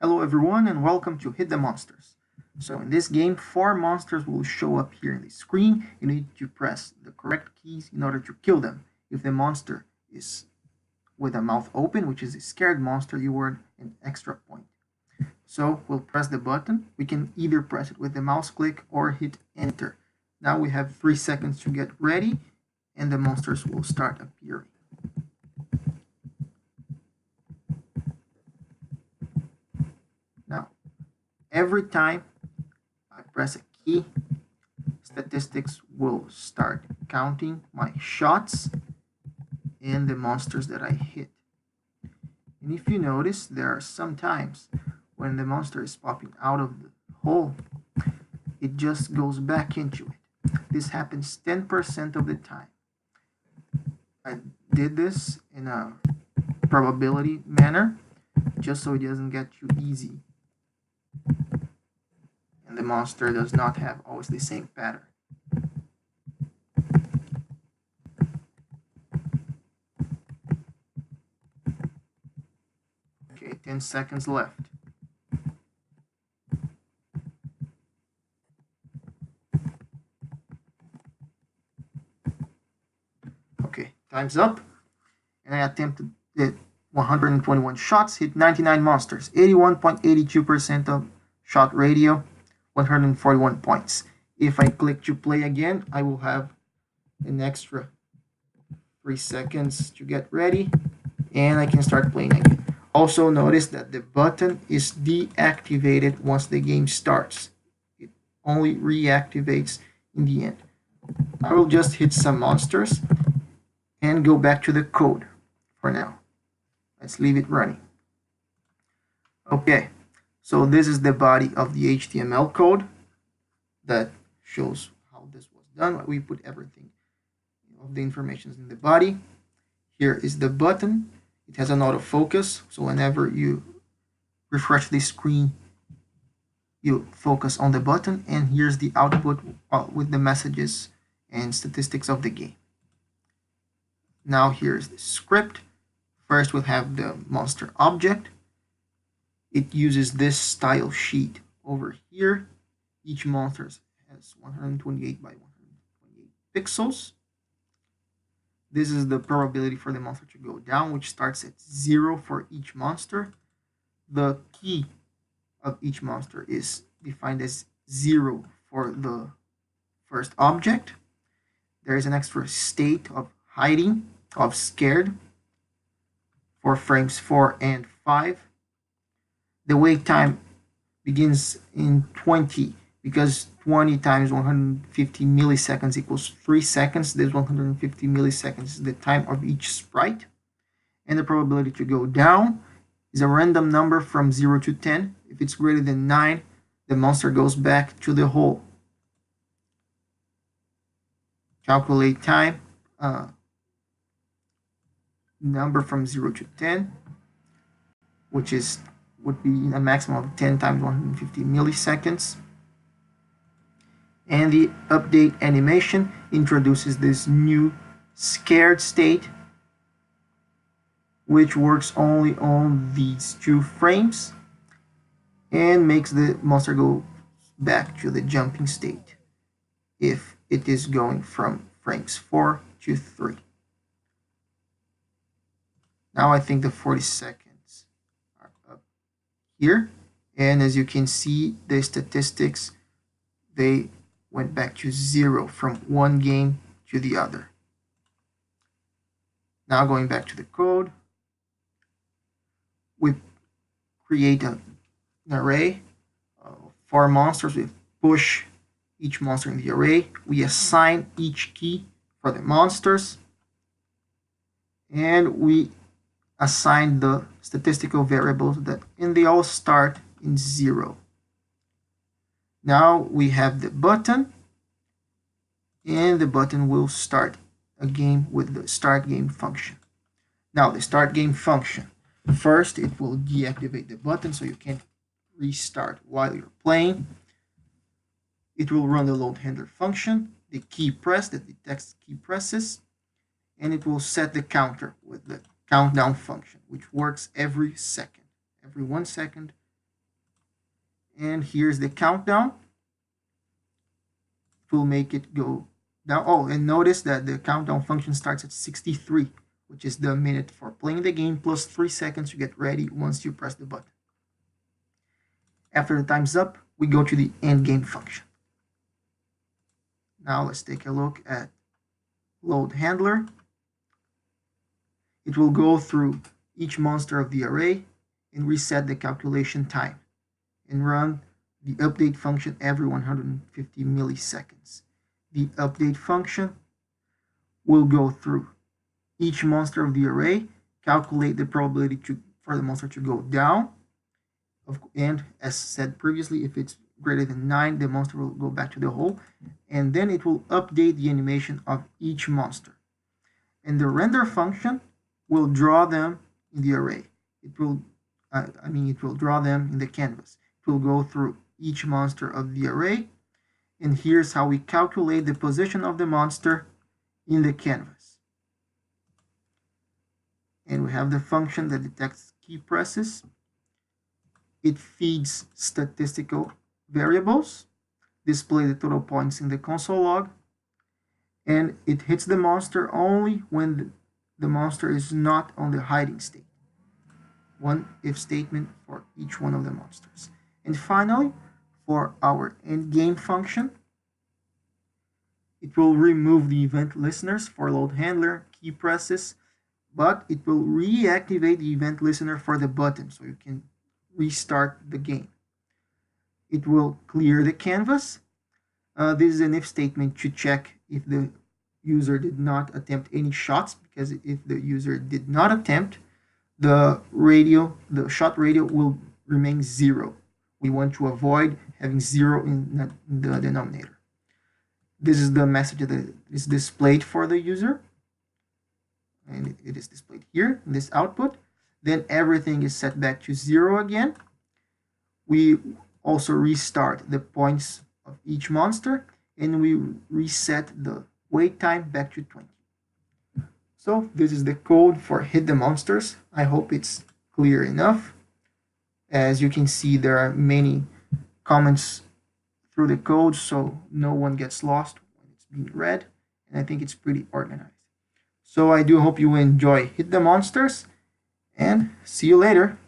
Hello everyone and welcome to Hit the Monsters. So in this game, 4 monsters will show up here in the screen. You need to press the correct keys in order to kill them. If the monster is with a mouth open, which is a scared monster, you earn an extra point. So we'll press the button. We can either press it with the mouse click or hit enter. Now we have 3 seconds to get ready and the monsters will start appearing. Now, every time I press a key, statistics will start counting my shots and the monsters that I hit. And if you notice, there are some times when the monster is popping out of the hole, it just goes back into it. This happens 10% of the time. I did this in a probability manner just so it doesn't get too easy. And the monster does not have always the same pattern. Okay, 10 seconds left. Okay, time's up. And I attempted 121 shots, hit 99 monsters, 81.82% of shot radio, 141 points. If I click to play again, I will have an extra 3 seconds to get ready and I can start playing again. Also notice that the button is deactivated once the game starts. It only reactivates in the end. I will just hit some monsters and go back to the code for now. Let's leave it running. Okay, so this is the body of the HTML code that shows how this was done. We put everything of the information in the body. Here is the button. It has an autofocus, so whenever you refresh the screen, you focus on the button, and here's the output with the messages and statistics of the game. Now here's the script. First we'll have the monster object. It uses this style sheet over here. Each monster has 128 by 128 pixels. This is the probability for the monster to go down, which starts at 0 for each monster. The key of each monster is defined as 0 for the first object. There is an extra state of hiding, of scared, for frames 4 and 5. The wait time begins in 20 because 20 times 150 milliseconds equals 3 seconds. This 150 milliseconds is the time of each sprite. And the probability to go down is a random number from 0 to 10. If it's greater than 9, the monster goes back to the hole. Calculate time, number from 0 to 10, which would be a maximum of 10 times 150 milliseconds. And the update animation introduces this new scared state, which works only on these 2 frames and makes the monster go back to the jumping state if it is going from frames 4 to 3. Now I think the 40 seconds are up here, and as you can see, the statistics, they went back to 0 from one game to the other. Now going back to the code, we create an array of 4 monsters. We push each monster in the array. We assign each key for the monsters, and we assign the statistical variables and they all start in 0. Now we have the button, and the button will start a game with the start game function. Now the start game function, first it will deactivate the button so you can't restart while you're playing. It will run the load handler function, the key press that detects key presses, and it will set the counter with the countdown function, which works every second. Every 1 second, and here's the countdown. It will make it go down. Oh, and notice that the countdown function starts at 63, which is the minute for playing the game, plus 3 seconds to get ready once you press the button. After the time's up, we go to the end game function. Now let's take a look at load handler. It will go through each monster of the array and reset the calculation time and run the update function every 150 milliseconds. The update function will go through each monster of the array, calculate the probability for the monster to go down, and as said previously, if it's greater than 9, the monster will go back to the hole, and then it will update the animation of each monster. And the render function will draw them in the array. It will draw them in the canvas. It will go through each monster of the array, and here's how we calculate the position of the monster in the canvas. And we have the function that detects key presses. It feeds statistical variables, display the total points in the console log, and it hits the monster only when the monster is not on the hiding state. One if statement for each one of the monsters. And finally, for our endgame function, it will remove the event listeners for load handler, key presses, but it will reactivate the event listener for the button, so you can restart the game. It will clear the canvas. This is an if statement to check if the user did not attempt any shots, because if the user did not attempt, the shot radio will remain 0. We want to avoid having 0 in the denominator. This is the message that is displayed for the user, and it is displayed here in this output. Then everything is set back to 0 again. We also restart the points of each monster, and we reset the wait time back to 20. So this is the code for Hit the Monsters. I hope it's clear enough. As you can see, there are many comments through the code, so no one gets lost when it's being read, and I think it's pretty organized. So I do hope you enjoy Hit the Monsters, and see you later.